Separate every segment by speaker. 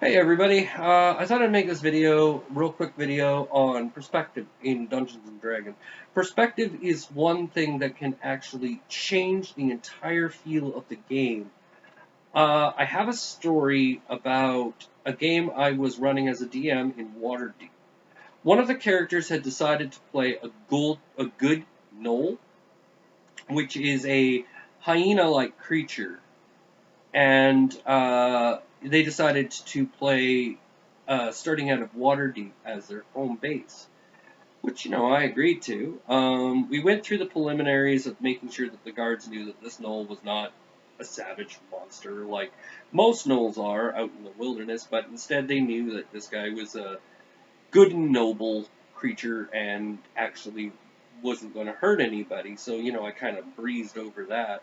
Speaker 1: Hey everybody, I thought I'd make this video, real quick video on perspective in Dungeons & Dragons. Perspective is one thing that can actually change the entire feel of the game. I have a story about a game I was running as a DM in Waterdeep. One of the characters had decided to play a good gnoll, which is a hyena-like creature, and they decided to play starting out of Waterdeep as their home base, which, I agreed to. We went through the preliminaries of making sure that the guards knew that this gnoll was not a savage monster like most gnolls are out in the wilderness, but instead they knew that this guy was a good and noble creature and actually wasn't going to hurt anybody, so, I kind of breezed over that.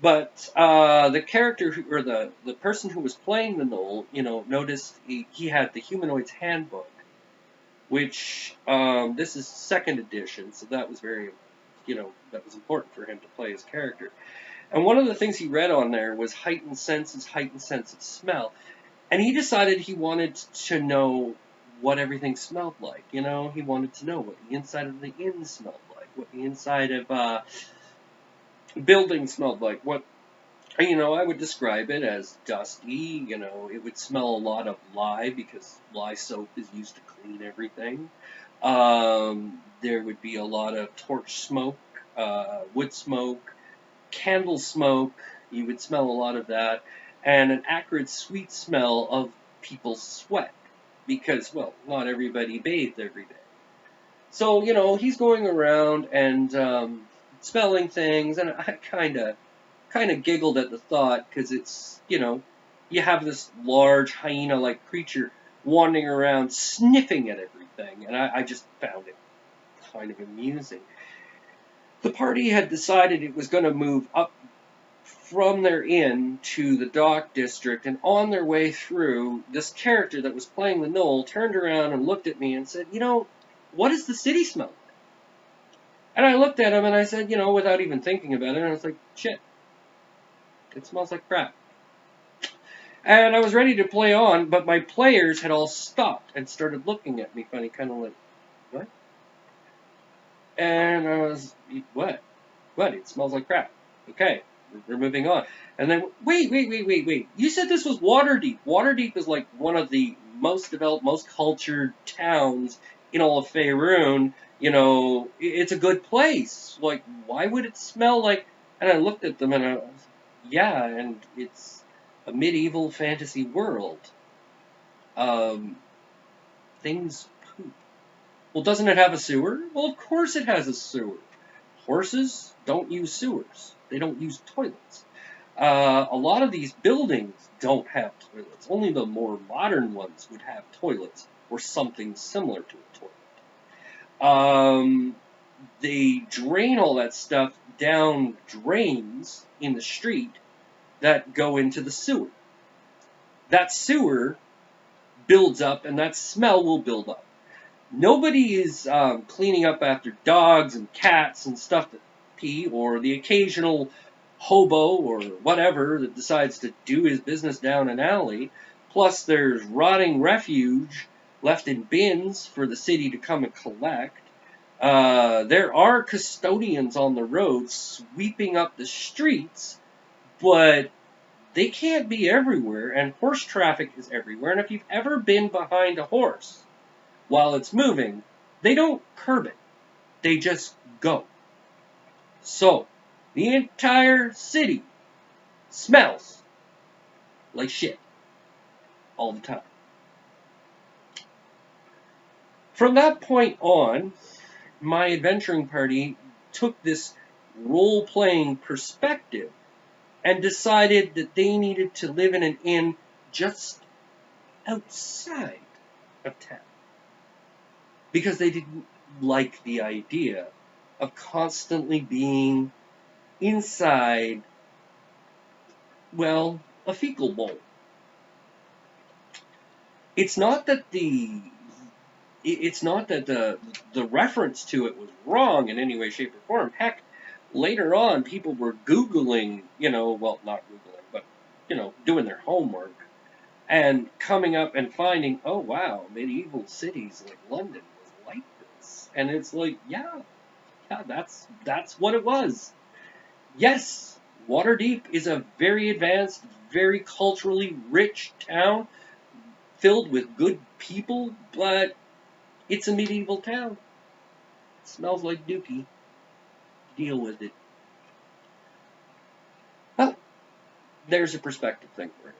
Speaker 1: But the character, or the person who was playing the gnoll, noticed he had the Humanoid's Handbook, which this is second edition, so that was very, that was important for him to play his character. And one of the things he read on there was heightened senses, heightened sense of smell, and he decided he wanted to know what everything smelled like. He wanted to know what the inside of the inn smelled like, what the inside of building smelled like. I would describe it as dusty. It would smell a lot of lye because lye soap is used to clean everything. There would be a lot of torch smoke, wood smoke, candle smoke. You would smell a lot of that, and an acrid, sweet smell of people's sweat because, well, not everybody bathed every day. So, he's going around and smelling things, and I kind of giggled at the thought because it's, you have this large hyena-like creature wandering around sniffing at everything, and I just found it kind of amusing. The party had decided it was going to move up from their inn to the dock district, and on their way through, this character that was playing the gnoll turned around and looked at me and said, what does the city smell like? And I looked at him and I said, without even thinking about it, and I was like, shit, it smells like crap. And I was ready to play on, but my players had all stopped and started looking at me funny, kind of like, what? And I was, what? What? It smells like crap. Okay, we're moving on. And then, wait. You said this was Waterdeep. Waterdeep is like one of the most developed, most cultured towns in all of Faerun. It's a good place. Like, why would it smell like... And I looked at them and I was, yeah, and it's a medieval fantasy world. Things poop. Well, doesn't it have a sewer? Well, of course it has a sewer. Horses don't use sewers. They don't use toilets. A lot of these buildings don't have toilets. Only the more modern ones would have toilets or something similar to a toilet. They drain all that stuff down drains in the street that go into the sewer. That sewer builds up, and that smell will build up. Nobody is cleaning up after dogs and cats and stuff that pee, or the occasional hobo or whatever that decides to do his business down an alley. Plus, there's rotting refuge left in bins for the city to come and collect. There are custodians on the road sweeping up the streets, but they can't be everywhere, and horse traffic is everywhere. And if you've ever been behind a horse while it's moving, they don't curb it. They just go. So, the entire city smells like shit all the time. From that point on, my adventuring party took this role-playing perspective and decided that they needed to live in an inn just outside of town, because they didn't like the idea of constantly being inside, well, a fecal bowl. It's not that the reference to it was wrong in any way, shape, or form. Heck, later on, people were Googling, well, not Googling, but, doing their homework. and coming up and finding, oh wow, medieval cities like London was like this, and it's like, yeah, that's what it was. Yes, Waterdeep is a very advanced, very culturally rich town filled with good people, but it's a medieval town. It smells like dooky. Deal with it. Well, there's a perspective thing for you.